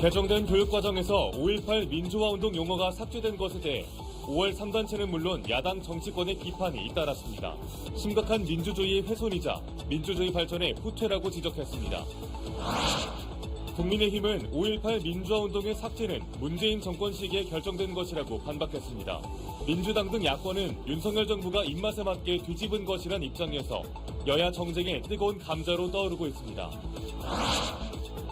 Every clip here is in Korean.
개정된 교육과정에서 5.18 민주화운동 용어가 삭제된 것에 대해 5월 3단체는 물론 야당 정치권의 비판이 잇따랐습니다. 심각한 민주주의의 훼손이자 민주주의 발전의 후퇴라고 지적했습니다. 국민의힘은 5.18 민주화운동의 삭제는 문재인 정권 시기에 결정된 것이라고 반박했습니다. 민주당 등 야권은 윤석열 정부가 입맛에 맞게 뒤집은 것이란 입장이어서 여야 정쟁의 뜨거운 감자로 떠오르고 있습니다.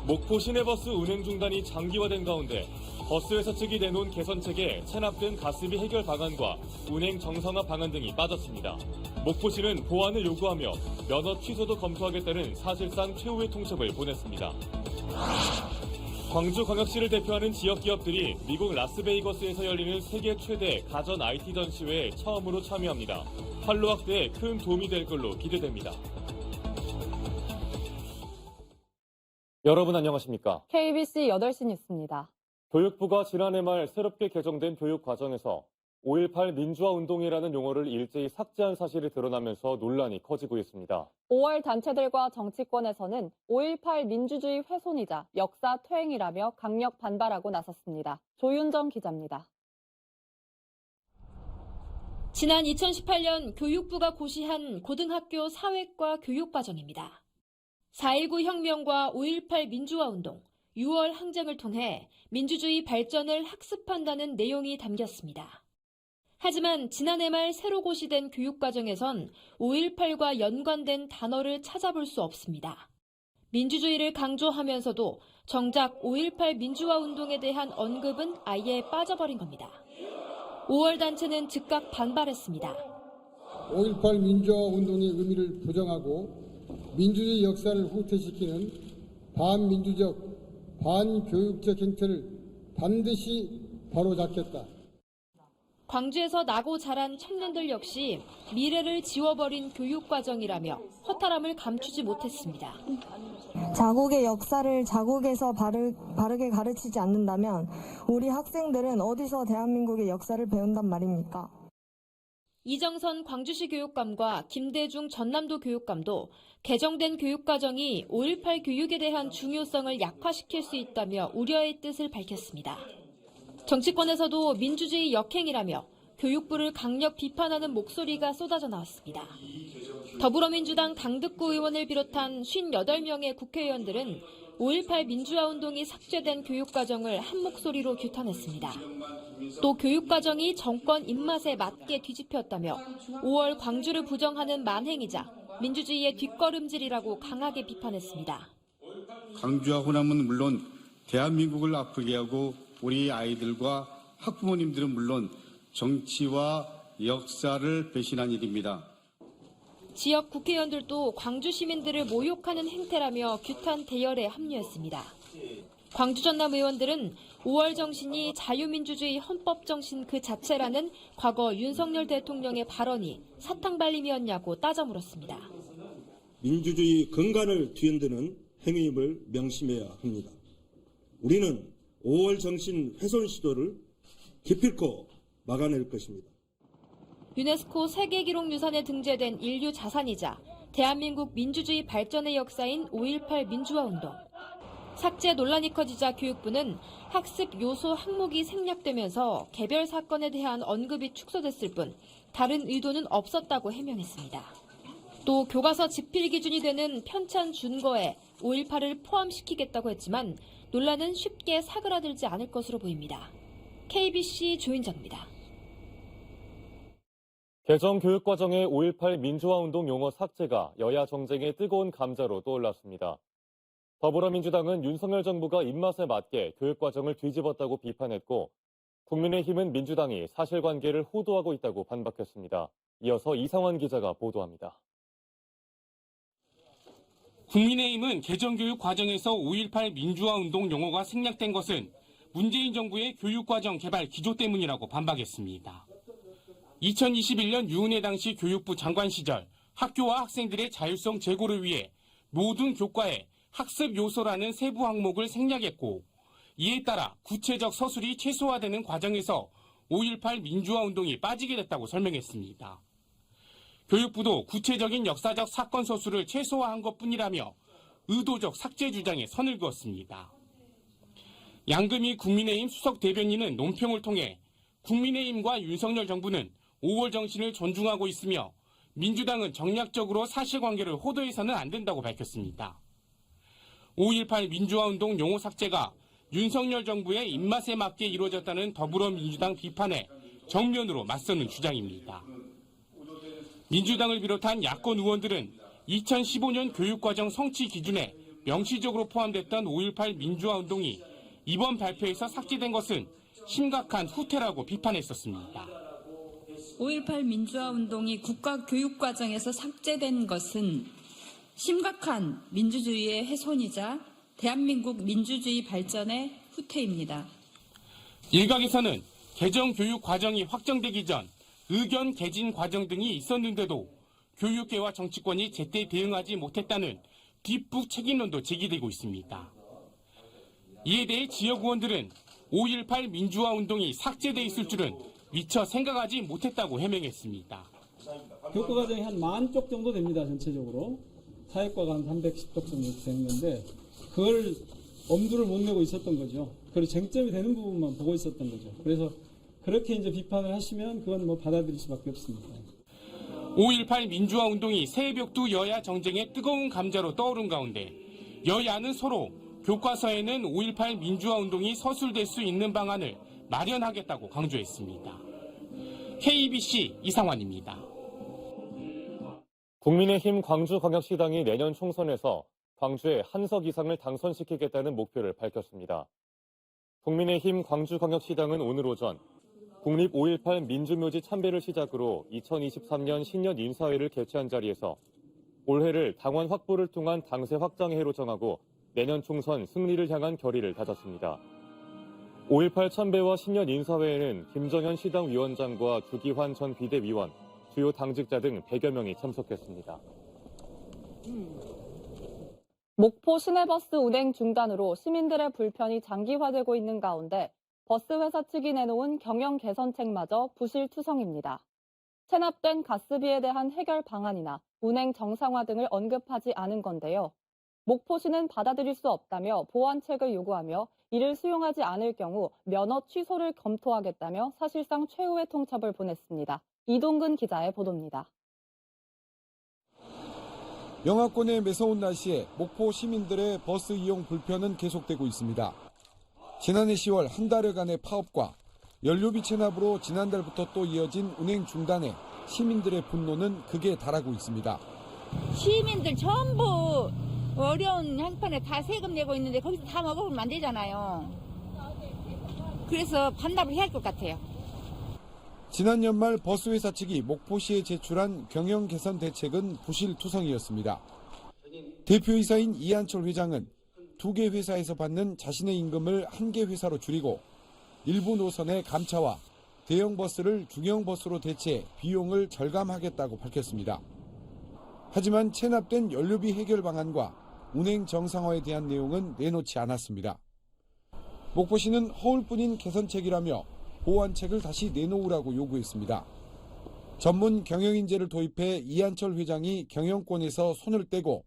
목포 시내버스 운행 중단이 장기화된 가운데 버스회사 측이 내놓은 개선책에 체납된 가스비 해결 방안과 운행 정상화 방안 등이 빠졌습니다. 목포시는 보완을 요구하며 면허 취소도 검토하겠다는 사실상 최후의 통첩을 보냈습니다. 광주광역시를 대표하는 지역기업들이 미국 라스베이거스에서 열리는 세계 최대 가전 IT 전시회에 처음으로 참여합니다. 활로 확대에 큰 도움이 될 걸로 기대됩니다. 여러분 안녕하십니까? KBC 8시 뉴스입니다. 교육부가 지난해 말 새롭게 개정된 교육과정에서 5.18 민주화운동이라는 용어를 일제히 삭제한 사실이 드러나면서 논란이 커지고 있습니다. 5월 단체들과 정치권에서는 5.18 민주주의 훼손이자 역사 퇴행이라며 강력 반발하고 나섰습니다. 조윤정 기자입니다. 지난 2018년 교육부가 고시한 고등학교 사회과 교육과정입니다. 4.19 혁명과 5.18 민주화운동, 6월 항쟁을 통해 민주주의 발전을 학습한다는 내용이 담겼습니다. 하지만 지난해 말 새로 고시된 교육과정에선 5.18과 연관된 단어를 찾아볼 수 없습니다. 민주주의를 강조하면서도 정작 5.18 민주화운동에 대한 언급은 아예 빠져버린 겁니다. 5월 단체는 즉각 반발했습니다. 5.18 민주화운동의 의미를 부정하고 민주주의 역사를 후퇴시키는 반민주적, 반교육적 행태를 반드시 바로잡겠다. 광주에서 나고 자란 청년들 역시 미래를 지워버린 교육과정이라며 허탈함을 감추지 못했습니다. 자국의 역사를 자국에서 바르게 가르치지 않는다면 우리 학생들은 어디서 대한민국의 역사를 배운단 말입니까? 이정선 광주시 교육감과 김대중 전남도 교육감도 개정된 교육과정이 5.18 교육에 대한 중요성을 약화시킬 수 있다며 우려의 뜻을 밝혔습니다. 정치권에서도 민주주의 역행이라며 교육부를 강력 비판하는 목소리가 쏟아져 나왔습니다. 더불어민주당 강득구 의원을 비롯한 58명의 국회의원들은 5.18 민주화운동이 삭제된 교육과정을 한 목소리로 규탄했습니다. 또 교육과정이 정권 입맛에 맞게 뒤집혔다며 5월 광주를 부정하는 만행이자 민주주의의 뒷걸음질이라고 강하게 비판했습니다. 광주와 호남은 물론 대한민국을 아프게 하고 우리 아이들과 학부모님들은 물론 정치와 역사를 배신한 일입니다. 지역 국회의원들도 광주 시민들을 모욕하는 행태라며 규탄 대열에 합류했습니다. 광주 전남 의원들은 5월 정신이 자유민주주의 헌법 정신 그 자체라는 과거 윤석열 대통령의 발언이 사탕발림이었냐고 따져 물었습니다. 민주주의 근간을 뒤흔드는 행위임을 명심해야 합니다. 우리는 5월 정신 훼손 시도를 기필코 막아낼 것입니다. 유네스코 세계기록유산에 등재된 인류 자산이자 대한민국 민주주의 발전의 역사인 5.18 민주화운동. 삭제 논란이 커지자 교육부는 학습 요소 항목이 생략되면서 개별 사건에 대한 언급이 축소됐을 뿐 다른 의도는 없었다고 해명했습니다. 또 교과서 집필 기준이 되는 편찬 준거에 5.18을 포함시키겠다고 했지만 논란은 쉽게 사그라들지 않을 것으로 보입니다. KBC 조윤정입니다. 개정 교육과정의 5.18 민주화운동 용어 삭제가 여야 정쟁의 뜨거운 감자로 떠올랐습니다. 더불어민주당은 윤석열 정부가 입맛에 맞게 교육과정을 뒤집었다고 비판했고 국민의힘은 민주당이 사실관계를 호도하고 있다고 반박했습니다. 이어서 이상환 기자가 보도합니다. 국민의힘은 개정교육 과정에서 5.18 민주화운동 용어가 생략된 것은 문재인 정부의 교육과정 개발 기조 때문이라고 반박했습니다. 2021년 유은혜 당시 교육부 장관 시절 학교와 학생들의 자율성 제고를 위해 모든 교과에 학습 요소라는 세부 항목을 생략했고 이에 따라 구체적 서술이 최소화되는 과정에서 5.18 민주화운동이 빠지게 됐다고 설명했습니다. 교육부도 구체적인 역사적 사건 서술을 최소화한 것뿐이라며 의도적 삭제 주장에 선을 그었습니다. 양금희 국민의힘 수석 대변인은 논평을 통해 국민의힘과 윤석열 정부는 5월 정신을 존중하고 있으며 민주당은 정략적으로 사실관계를 호도해서는 안 된다고 밝혔습니다. 5.18 민주화운동 용어 삭제가 윤석열 정부의 입맛에 맞게 이루어졌다는 더불어민주당 비판에 정면으로 맞서는 주장입니다. 민주당을 비롯한 야권 의원들은 2015년 교육과정 성취 기준에 명시적으로 포함됐던 5.18 민주화운동이 이번 발표에서 삭제된 것은 심각한 후퇴라고 비판했었습니다. 5.18 민주화운동이 국가교육과정에서 삭제된 것은 심각한 민주주의의 훼손이자 대한민국 민주주의 발전의 후퇴입니다. 일각에서는 개정 교육 과정이 확정되기 전 의견 개진 과정 등이 있었는데도 교육계와 정치권이 제때 대응하지 못했다는 뒷북 책임론도 제기되고 있습니다. 이에 대해 지역 의원들은 5.18 민주화운동이 삭제돼 있을 줄은 미처 생각하지 못했다고 해명했습니다. 교과과정이 한 10,000쪽 정도 됩니다. 전체적으로. 사회과가 한 310쪽 정도 되는데 그걸 엄두를 못 내고 있었던 거죠. 그리고 쟁점이 되는 부분만 보고 있었던 거죠. 그래서 그렇게 이제 비판을 하시면 그건 뭐 받아들일 수밖에 없습니다. 5.18 민주화운동이 새벽두 여야 정쟁의 뜨거운 감자로 떠오른 가운데 여야는 서로 교과서에는 5.18 민주화운동이 서술될 수 있는 방안을 마련하겠다고 강조했습니다. KBC 이상환입니다. 국민의힘 광주광역시당이 내년 총선에서 광주에 한석 이상을 당선시키겠다는 목표를 밝혔습니다. 국민의힘 광주광역시당은 오늘 오전 국립 5.18 민주묘지 참배를 시작으로 2023년 신년 인사회를 개최한 자리에서 올해를 당원 확보를 통한 당세 확장의 해로 정하고 내년 총선 승리를 향한 결의를 다졌습니다. 5.18 참배와 신년 인사회에는 김정현 시당 위원장과 주기환 전 비대위원, 주요 당직자 등 100여 명이 참석했습니다. 목포 시내버스 운행 중단으로 시민들의 불편이 장기화되고 있는 가운데 버스 회사 측이 내놓은 경영 개선책마저 부실투성입니다. 체납된 가스비에 대한 해결 방안이나 운행 정상화 등을 언급하지 않은 건데요. 목포시는 받아들일 수 없다며 보완책을 요구하며 이를 수용하지 않을 경우 면허 취소를 검토하겠다며 사실상 최후의 통첩을 보냈습니다. 이동근 기자의 보도입니다. 영하권의 매서운 날씨에 목포 시민들의 버스 이용 불편은 계속되고 있습니다. 지난해 10월 한 달여간의 파업과 연료비 체납으로 지난달부터 또 이어진 운행 중단에 시민들의 분노는 극에 달하고 있습니다. 시민들 전부 어려운 한편에 다 세금 내고 있는데 거기서 다 먹어보면 안 되잖아요. 그래서 반납을 해야 할 것 같아요. 지난 연말 버스회사 측이 목포시에 제출한 경영 개선 대책은 부실투성이었습니다. 대표이사인 이한철 회장은 2개 회사에서 받는 자신의 임금을 1개 회사로 줄이고 일부 노선의 감차와 대형 버스를 중형 버스로 대체 비용을 절감하겠다고 밝혔습니다. 하지만 체납된 연료비 해결 방안과 운행 정상화에 대한 내용은 내놓지 않았습니다. 목포시는 허울뿐인 개선책이라며 보완책을 다시 내놓으라고 요구했습니다. 전문 경영인재를 도입해 이한철 회장이 경영권에서 손을 떼고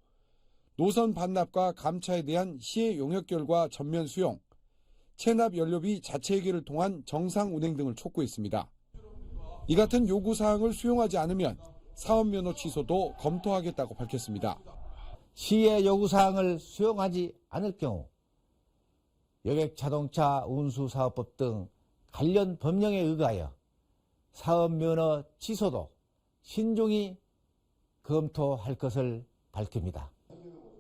노선 반납과 감차에 대한 시의 용역결과 전면 수용, 체납 연료비 자체 해결을 통한 정상 운행 등을 촉구했습니다. 이 같은 요구사항을 수용하지 않으면 사업면허 취소도 검토하겠다고 밝혔습니다. 시의 요구사항을 수용하지 않을 경우 여객자동차 운수사업법 등 관련 법령에 의하여 사업면허 취소도 신중히 검토할 것을 밝힙니다.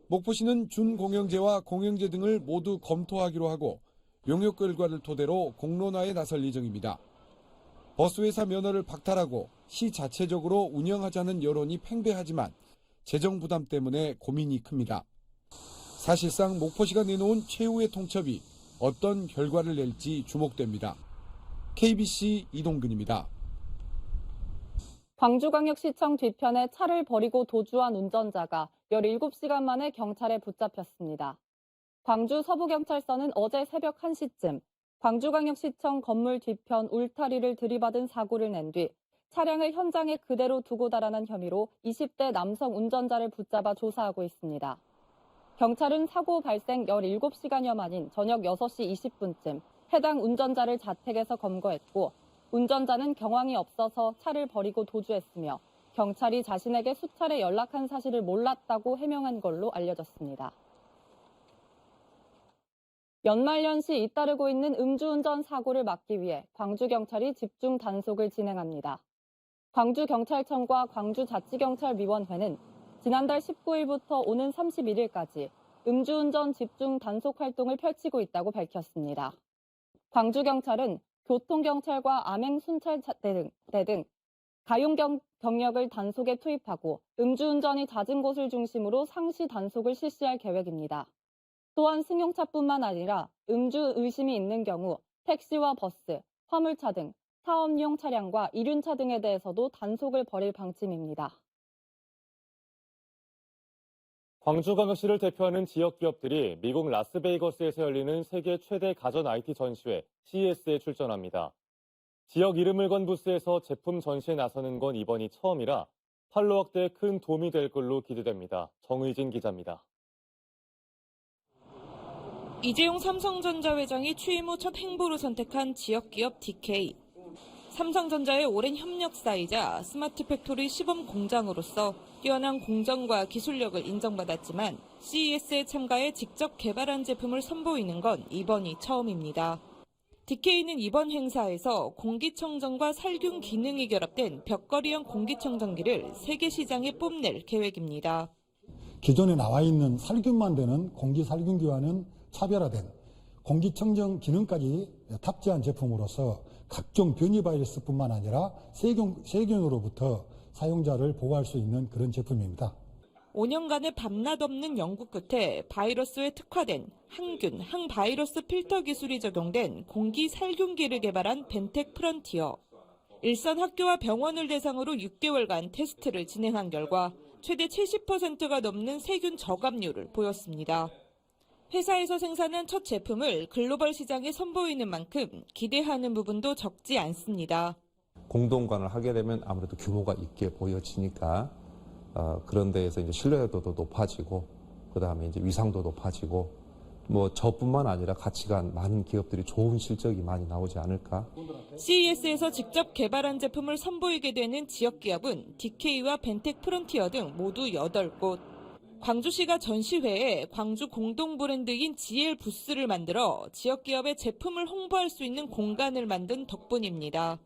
목포시는 준공영제와 공영제 등을 모두 검토하기로 하고 용역 결과를 토대로 공론화에 나설 예정입니다. 버스회사 면허를 박탈하고 시 자체적으로 운영하자는 여론이 팽배하지만 재정 부담 때문에 고민이 큽니다. 사실상 목포시가 내놓은 최후의 통첩이 어떤 결과를 낼지 주목됩니다. KBC 이동근입니다. 광주광역시청 뒤편에 차를 버리고 도주한 운전자가 17시간 만에 경찰에 붙잡혔습니다. 광주 서부경찰서는 어제 새벽 1시쯤 광주광역시청 건물 뒤편 울타리를 들이받은 사고를 낸 뒤 차량을 현장에 그대로 두고 달아난 혐의로 20대 남성 운전자를 붙잡아 조사하고 있습니다. 경찰은 사고 발생 17시간여 만인 저녁 6시 20분쯤 해당 운전자를 자택에서 검거했고 운전자는 경황이 없어서 차를 버리고 도주했으며 경찰이 자신에게 수차례 연락한 사실을 몰랐다고 해명한 걸로 알려졌습니다. 연말연시 잇따르고 있는 음주운전 사고를 막기 위해 광주경찰이 집중 단속을 진행합니다. 광주경찰청과 광주자치경찰위원회는 지난달 19일부터 오는 31일까지 음주운전 집중 단속 활동을 펼치고 있다고 밝혔습니다. 광주경찰은 교통경찰과 암행순찰대 등 가용 경력을 단속에 투입하고 음주운전이 잦은 곳을 중심으로 상시 단속을 실시할 계획입니다. 또한 승용차뿐만 아니라 음주 의심이 있는 경우 택시와 버스, 화물차 등 사업용 차량과 이륜차 등에 대해서도 단속을 벌일 방침입니다. 광주광역시를 대표하는 지역 기업들이 미국 라스베이거스에서 열리는 세계 최대 가전 IT 전시회 CES에 출전합니다. 지역 이름을 건 부스에서 제품 전시에 나서는 건 이번이 처음이라 판로 확대에 큰 도움이 될 걸로 기대됩니다. 정의진 기자입니다. 이재용 삼성전자 회장이 취임 후 첫 행보로 선택한 지역기업 DK. 삼성전자의 오랜 협력사이자 스마트 팩토리 시범 공장으로서 뛰어난 공정과 기술력을 인정받았지만 CES에 참가해 직접 개발한 제품을 선보이는 건 이번이 처음입니다. DK는 이번 행사에서 공기청정과 살균 기능이 결합된 벽걸이형 공기청정기를 세계 시장에 뽐낼 계획입니다. 기존에 나와 있는 살균만 되는 공기살균기와는 차별화된 공기청정 기능까지 탑재한 제품으로서 각종 변이 바이러스뿐만 아니라 세균으로부터 사용자를 보호할 수 있는 그런 제품입니다. 5년간의 밤낮 없는 연구 끝에 바이러스에 특화된 항균, 항바이러스 필터 기술이 적용된 공기 살균기를 개발한 벤텍 프런티어. 일선 학교와 병원을 대상으로 6개월간 테스트를 진행한 결과 최대 70%가 넘는 세균 저감률을 보였습니다. 회사에서 생산한 첫 제품을 글로벌 시장에 선보이는 만큼 기대하는 부분도 적지 않습니다. 공동관을 하게 되면 아무래도 규모가 있게 보여지니까 그런 데에서 이제 신뢰도도 높아지고 그다음에 이제 위상도 높아지고 뭐 저뿐만 아니라 같이 간 많은 기업들이 좋은 실적이 많이 나오지 않을까. CES에서 직접 개발한 제품을 선보이게 되는 지역 기업은 DK와 벤텍 프론티어 등 모두 8곳. 광주시가 전시회에 광주 공동 브랜드인 GL 부스를 만들어 지역 기업의 제품을 홍보할 수 있는 공간을 만든 덕분입니다.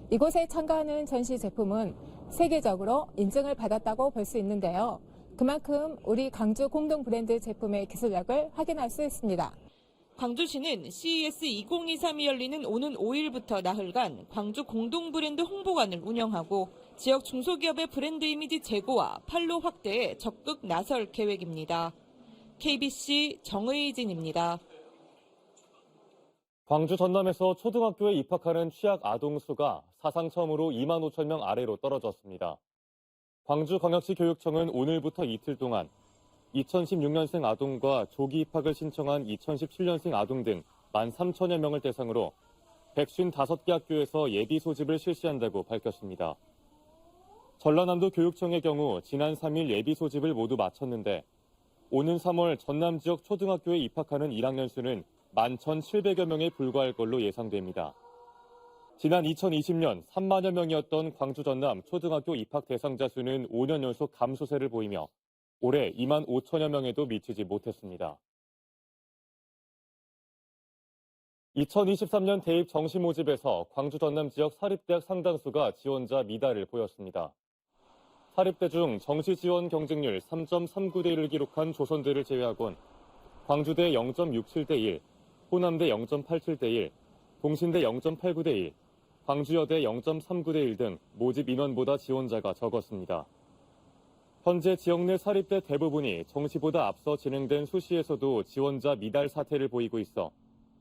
이곳에 참가하는 전시 제품은 세계적으로 인증을 받았다고 볼 수 있는데요. 그만큼 우리 광주 공동 브랜드 제품의 기술력을 확인할 수 있습니다. 광주시는 CES 2023이 열리는 오는 5일부터 나흘간 광주 공동 브랜드 홍보관을 운영하고 지역 중소기업의 브랜드 이미지 제고와 판로 확대에 적극 나설 계획입니다. KBC 정의진입니다. 광주 전남에서 초등학교에 입학하는 취약 아동 수가 사상 처음으로 2만 5천 명 아래로 떨어졌습니다. 광주광역시 교육청은 오늘부터 이틀 동안 2016년생 아동과 조기 입학을 신청한 2017년생 아동 등 13,000여 명을 대상으로 155개 학교에서 예비 소집을 실시한다고 밝혔습니다. 전라남도 교육청의 경우 지난 3일 예비 소집을 모두 마쳤는데 오는 3월 전남 지역 초등학교에 입학하는 1학년 수는 11,700여 명에 불과할 걸로 예상됩니다. 지난 2020년 3만여 명이었던 광주 전남 초등학교 입학 대상자 수는 5년 연속 감소세를 보이며 올해 2만 5천여 명에도 미치지 못했습니다. 2023년 대입 정시 모집에서 광주 전남 지역 사립대학 상당수가 지원자 미달을 보였습니다. 사립대 중 정시 지원 경쟁률 3.39대 1을 기록한 조선대를 제외하곤 광주대 0.67대 1, 호남대 0.87대 1, 동신대 0.89대 1, 광주여대 0.39대 1 등 모집 인원보다 지원자가 적었습니다. 현재 지역 내 사립대 대부분이 정시보다 앞서 진행된 수시에서도 지원자 미달 사태를 보이고 있어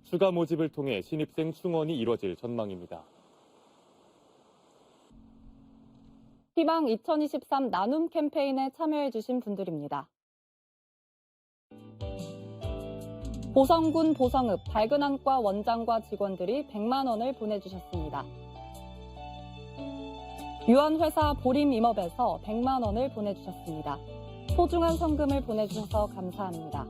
추가 모집을 통해 신입생 충원이 이뤄질 전망입니다. 희망 2023 나눔 캠페인에 참여해주신 분들입니다. 보성군 보성읍 발근안과 원장과 직원들이 100만 원을 보내주셨습니다. 유한회사 보림임업에서 100만 원을 보내주셨습니다. 소중한 성금을 보내주셔서 감사합니다.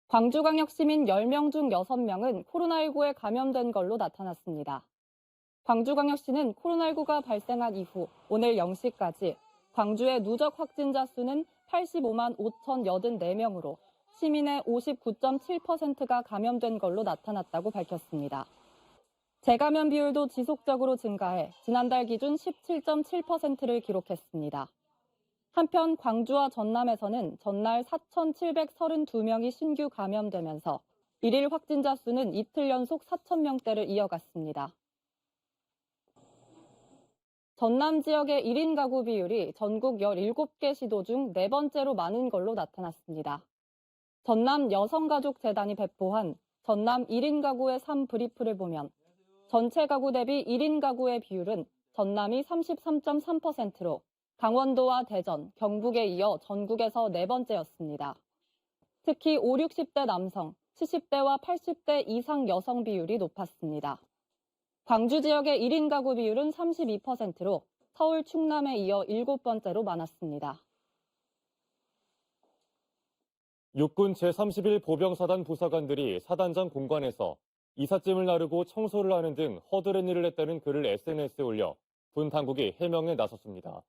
광주광역 시민 10명 중 6명은 코로나19에 감염된 걸로 나타났습니다. 광주광역시는 코로나19가 발생한 이후 오늘 0시까지 광주의 누적 확진자 수는 85만 5,084명으로 시민의 59.7%가 감염된 걸로 나타났다고 밝혔습니다. 재감염 비율도 지속적으로 증가해 지난달 기준 17.7%를 기록했습니다. 한편 광주와 전남에서는 전날 4,732명이 신규 감염되면서 일일 확진자 수는 이틀 연속 4,000명대를 이어갔습니다. 전남 지역의 1인 가구 비율이 전국 17개 시도 중 4번째로 많은 걸로 나타났습니다. 전남 여성가족재단이 배포한 전남 1인 가구의 삶 브리프를 보면 전체 가구 대비 1인 가구의 비율은 전남이 33.3%로 강원도와 대전, 경북에 이어 전국에서 4번째였습니다. 특히 5, 60대 남성, 70대와 80대 이상 여성 비율이 높았습니다. 광주 지역의 1인 가구 비율은 32%로 서울, 충남에 이어 7번째로 많았습니다. 육군 제31 보병사단 부사관들이 사단장 공관에서 이삿짐을 나르고 청소를 하는 등 허드렛 일을 했다는 글을 SNS에 올려 군 당국이 해명에 나섰습니다.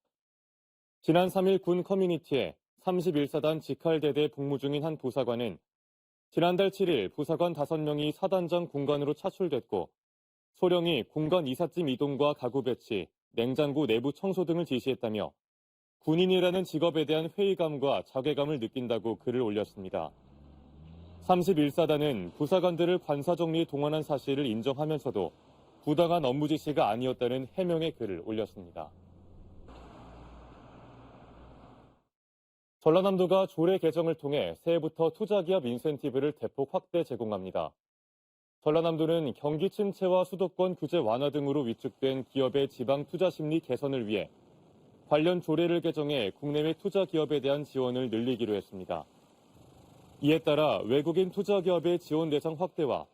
지난 3일 군 커뮤니티에 31사단 직할대대 복무 중인 한 부사관은 지난달 7일 부사관 5명이 사단장 공관으로 차출됐고 소령이 공관 이삿짐 이동과 가구 배치, 냉장고 내부 청소 등을 지시했다며 군인이라는 직업에 대한 회의감과 자괴감을 느낀다고 글을 올렸습니다. 31사단은 부사관들을 관사 정리에 동원한 사실을 인정하면서도 부당한 업무 지시가 아니었다는 해명의 글을 올렸습니다. 전라남도가 조례 개정을 통해 새해부터 투자기업 인센티브를 대폭 확대 제공합니다. 전라남도는 경기 침체와 수도권 규제 완화 등으로 위축된 기업의 지방 투자 심리 개선을 위해 관련 조례를 개정해 국내외 투자 기업에 대한 지원을 늘리기로 했습니다. 이에 따라 외국인 투자 기업의 지원 대상 확대와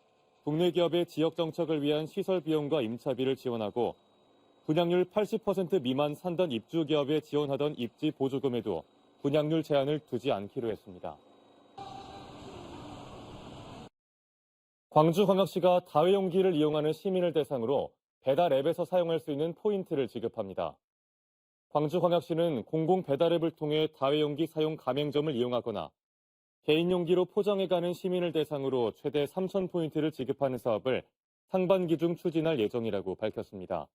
국내 기업의 지역 정착을 위한 시설 비용과 임차비를 지원하고 분양률 80% 미만 산단 입주 기업에 지원하던 입지 보조금에도 분양률 제한을 두지 않기로 했습니다. 광주광역시가 다회용기를 이용하는 시민을 대상으로 배달 앱에서 사용할 수 있는 포인트를 지급합니다. 광주광역시는 공공 배달 앱을 통해 다회용기 사용 가맹점을 이용하거나 개인용기로 포장해가는 시민을 대상으로 최대 3,000포인트를 지급하는 사업을 상반기 중 추진할 예정이라고 밝혔습니다.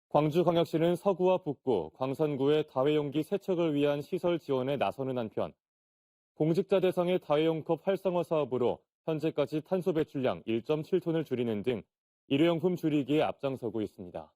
광주광역시는 서구와 북구, 광산구의 다회용기 세척을 위한 시설 지원에 나서는 한편 공직자 대상의 다회용컵 활성화 사업으로 현재까지 탄소 배출량 1.7톤을 줄이는 등 일회용품 줄이기에 앞장서고 있습니다.